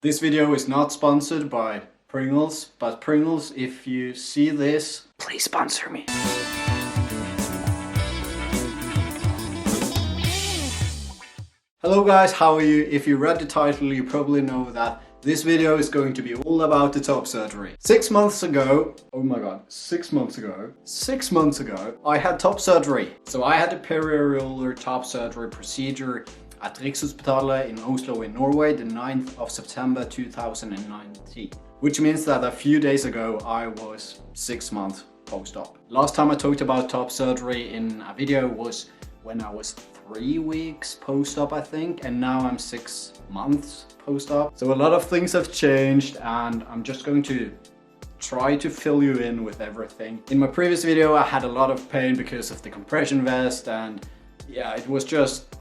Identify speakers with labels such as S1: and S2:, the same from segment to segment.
S1: This video is not sponsored by Pringles, but Pringles, if you see this, please sponsor me. Hello guys, how are you? If you read the title, you probably know that this video is going to be all about the top surgery. 6 months ago, oh my god, 6 months ago, I had top surgery. So I had a periareolar top surgery procedure at Rikshospitalet in Oslo in Norway the 9th of September 2019. Which means that a few days ago I was 6 months post-op. Last time I talked about top surgery in a video was when I was 3 weeks post-op, I think, and now I'm 6 months post-op. So a lot of things have changed and I'm just going to try to fill you in with everything. In my previous video I had a lot of pain because of the compression vest, and yeah, it was just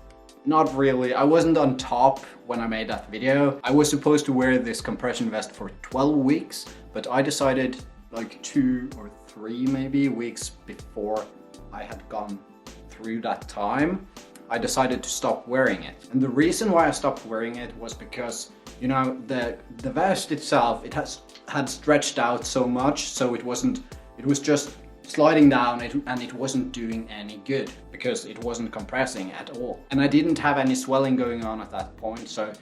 S1: not really, I wasn't on top when I made that video. I was supposed to wear this compression vest for 12 weeks, but I decided like 2 or 3 maybe weeks before I had gone through that time, I decided to stop wearing it. And the reason why I stopped wearing it was because, you know, the vest itself, it had stretched out so much, so it was just sliding down and it wasn't doing any good because it wasn't compressing at all. And I didn't have any swelling going on at that point, so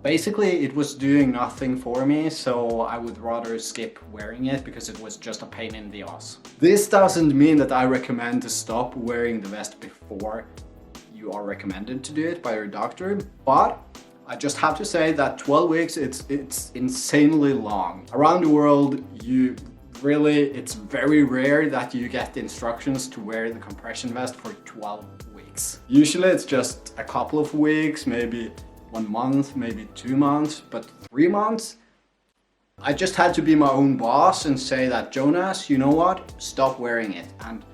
S1: basically it was doing nothing for me, so I would rather skip wearing it because it was just a pain in the ass. This doesn't mean that I recommend to stop wearing the vest before you are recommended to do it by your doctor, but I just have to say that 12 weeks, it's insanely long. Around the world, it's very rare that you get instructions to wear the compression vest for 12 weeks. Usually it's just a couple of weeks, maybe 1 month, maybe 2 months, but 3 months? I just had to be my own boss and say that, Jonas, you know what? Stop wearing it. And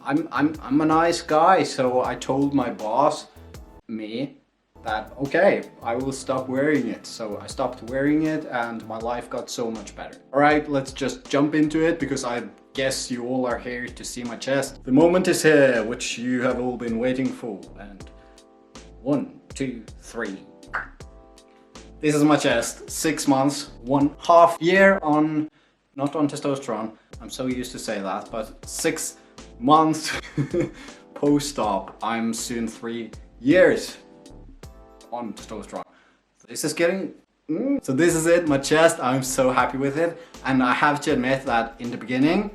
S1: I'm a nice guy, so I told my boss, that okay, I will stop wearing it. So I stopped wearing it and my life got so much better. Alright, let's just jump into it because I guess you all are here to see my chest. The moment is here, which you have all been waiting for. And 1, 2, 3. This is my chest. 6 months, 1.5 year on, not on testosterone. I'm so used to say that, but 6 months post-op. I'm soon 3 years on testosterone. This is getting... So this is it, my chest. I'm so happy with it. And I have to admit that in the beginning,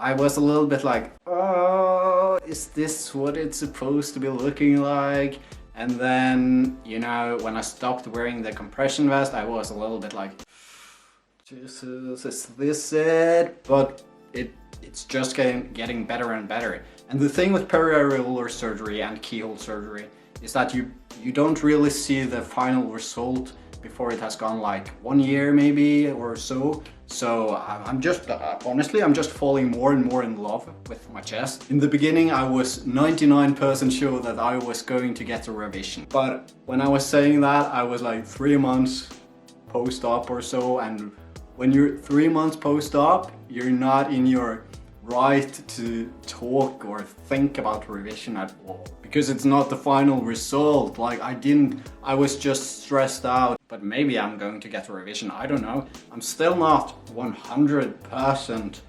S1: I was a little bit like, oh, is this what it's supposed to be looking like? And then, you know, when I stopped wearing the compression vest, I was a little bit like, Jesus, is this it? But it's just getting better and better. And the thing with periareolar surgery and keyhole surgery is that you don't really see the final result before it has gone like 1 year maybe or so. So I'm just, honestly, I'm just falling more and more in love with my chest. In the beginning, I was 99% sure that I was going to get a revision. But when I was saying that, I was like 3 months post-op or so. And when you're 3 months post-op, you're not in your right to talk or think about revision at all, because it's not the final result. Like I was just stressed out, but maybe I'm going to get a revision, I don't know. I'm still not 100%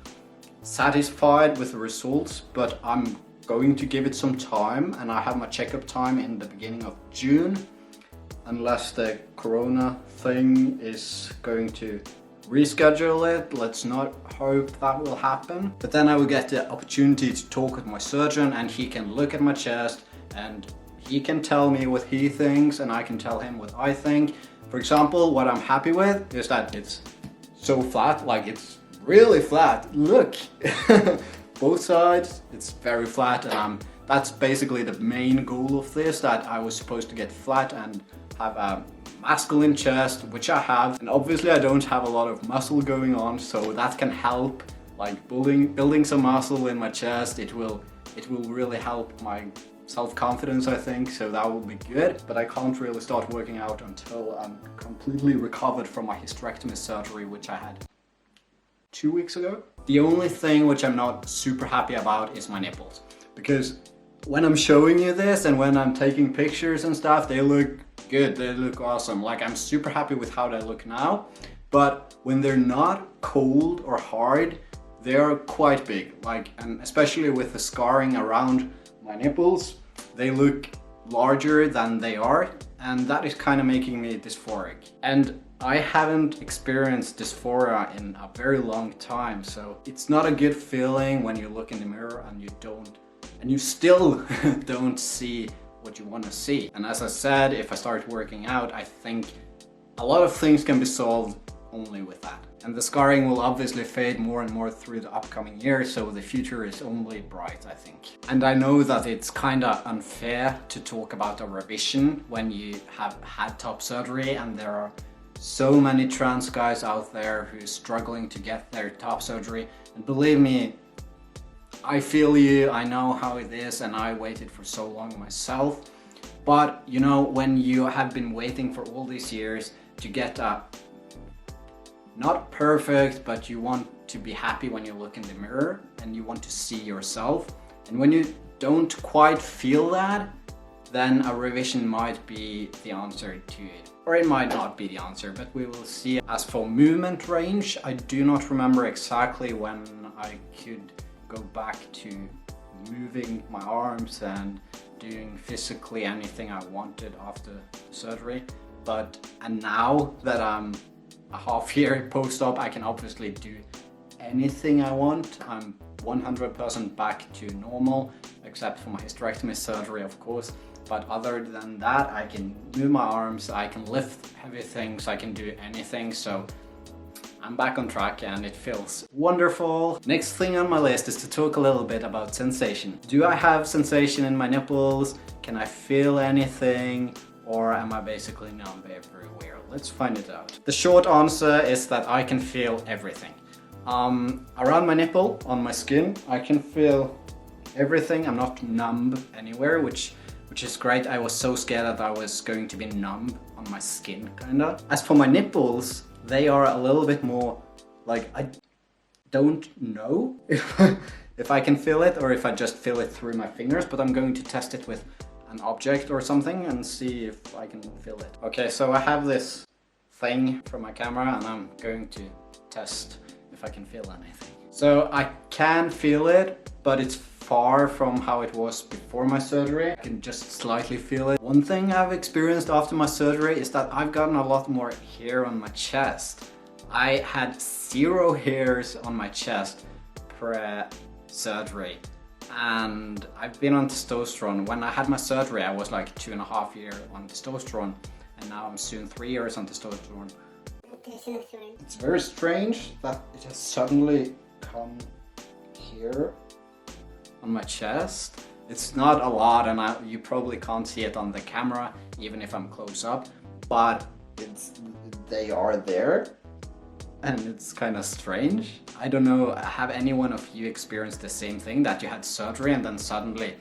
S1: satisfied with the results, but I'm going to give it some time, and I have my checkup time in the beginning of June, unless the corona thing is going to reschedule it. Let's not hope that will happen. But then I will get the opportunity to talk with my surgeon, and he can look at my chest and he can tell me what he thinks and I can tell him what I think. For example, what I'm happy with is that it's so flat, like it's really flat. Look, both sides, it's very flat, and that's basically the main goal of this, that I was supposed to get flat and have a masculine chest, which I have. And obviously I don't have a lot of muscle going on, so that can help, like building some muscle in my chest. It will really help my self-confidence, I think, so that will be good. But I can't really start working out until I'm completely recovered from my hysterectomy surgery, which I had 2 weeks ago. The only thing which I'm not super happy about is my nipples, because when I'm showing you this and when I'm taking pictures and stuff, they look good, they look awesome. Like, I'm super happy with how they look now, but when they're not cold or hard, they are quite big. Like, and especially with the scarring around my nipples, they look larger than they are, and that is kind of making me dysphoric. And I haven't experienced dysphoria in a very long time, so it's not a good feeling when you look in the mirror and you still don't see what you want to see. And as I said, if I start working out, I think a lot of things can be solved only with that. And the scarring will obviously fade more and more through the upcoming years, so the future is only bright, I think. And I know that it's kinda unfair to talk about a revision when you have had top surgery, and there are so many trans guys out there who are struggling to get their top surgery. And believe me, I feel you, I know how it is, and I waited for so long myself. But you know, when you have been waiting for all these years to get a not perfect, but you want to be happy when you look in the mirror and you want to see yourself, and when you don't quite feel that, then a revision might be the answer to it. Or it might not be the answer, but we will see. As for movement range, I do not remember exactly when I could go back to moving my arms and doing physically anything I wanted after surgery. And now that I'm a half year post-op, I can obviously do anything I want. I'm 100% back to normal, except for my hysterectomy surgery, of course. But other than that, I can move my arms, I can lift heavy things, I can do anything. So I'm back on track and it feels wonderful. Next thing on my list is to talk a little bit about sensation. Do I have sensation in my nipples? Can I feel anything? Or am I basically numb everywhere? Let's find it out. The short answer is that I can feel everything. Around my nipple, on my skin, I can feel everything. I'm not numb anywhere, which is great. I was so scared that I was going to be numb on my skin, kinda. As for my nipples, they are a little bit more like, I don't know if I can feel it or if I just feel it through my fingers, but I'm going to test it with an object or something and see if I can feel it. Okay, so I have this thing from my camera and I'm going to test if I can feel anything. So I can feel it, but it's far from how it was before my surgery. I can just slightly feel it. One thing I've experienced after my surgery is that I've gotten a lot more hair on my chest. I had 0 hairs on my chest pre-surgery. And I've been on testosterone. When I had my surgery, I was like 2.5 years on testosterone, and now I'm soon 3 years on testosterone. It's very strange that it has suddenly come here on my chest. It's not a lot, and you probably can't see it on the camera, even if I'm close up, but they are there. And it's kind of strange. I don't know, have any one of you experienced the same thing, that you had surgery and then suddenly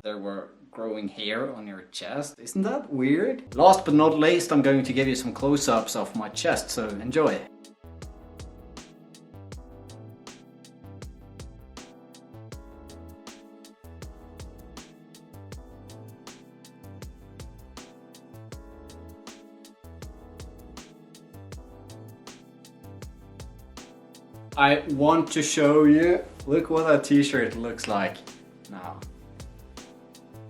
S1: there were growing hair on your chest? Isn't that weird? Last but not least, I'm going to give you some close-ups of my chest, so enjoy. I want to show you, look what that t-shirt looks like now.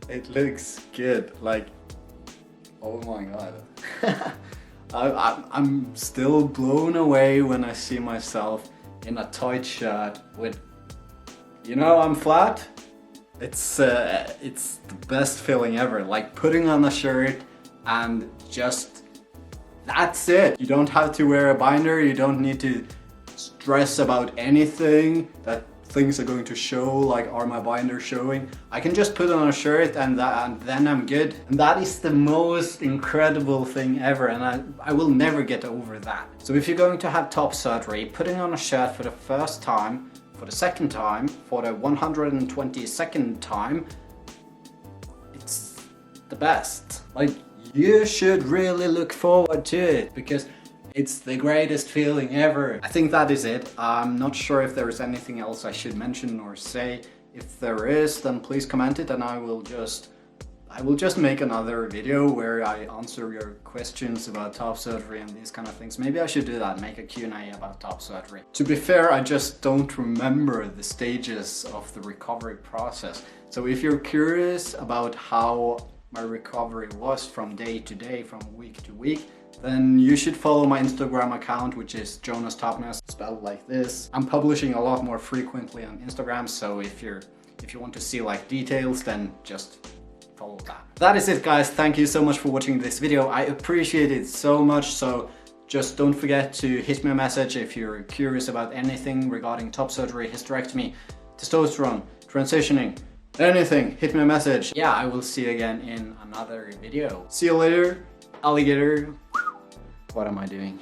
S1: It looks good, like, oh my god. I'm still blown away when I see myself in a tight shirt with, you know, I'm flat. It's the best feeling ever, like putting on a shirt and just, that's it. You don't have to wear a binder, you don't need to stress about anything that things are going to show, like are my binders showing. I can just put on a shirt and then I'm good. And that is the most incredible thing ever, and I will never get over that. So if you're going to have top surgery, putting on a shirt for the first time, for the second time, for the 122nd time, it's the best. Like, you should really look forward to it, because it's the greatest feeling ever. I think that is it. I'm not sure if there is anything else I should mention or say. If there is, then please comment it and I will just make another video where I answer your questions about top surgery and these kind of things. Maybe I should do that, make a Q&A about top surgery. To be fair, I just don't remember the stages of the recovery process. So if you're curious about how my recovery was from day to day, from week to week, then you should follow my Instagram account, which is jonasbrothertj, spelled like this. I'm publishing a lot more frequently on Instagram, so if you want to see like details, then just follow that. That is it, guys. Thank you so much for watching this video. I appreciate it so much. So just don't forget to hit me a message if you're curious about anything regarding top surgery, hysterectomy, testosterone, transitioning, anything. Hit me a message. Yeah, I will see you again in another video. See you later, alligator. What am I doing?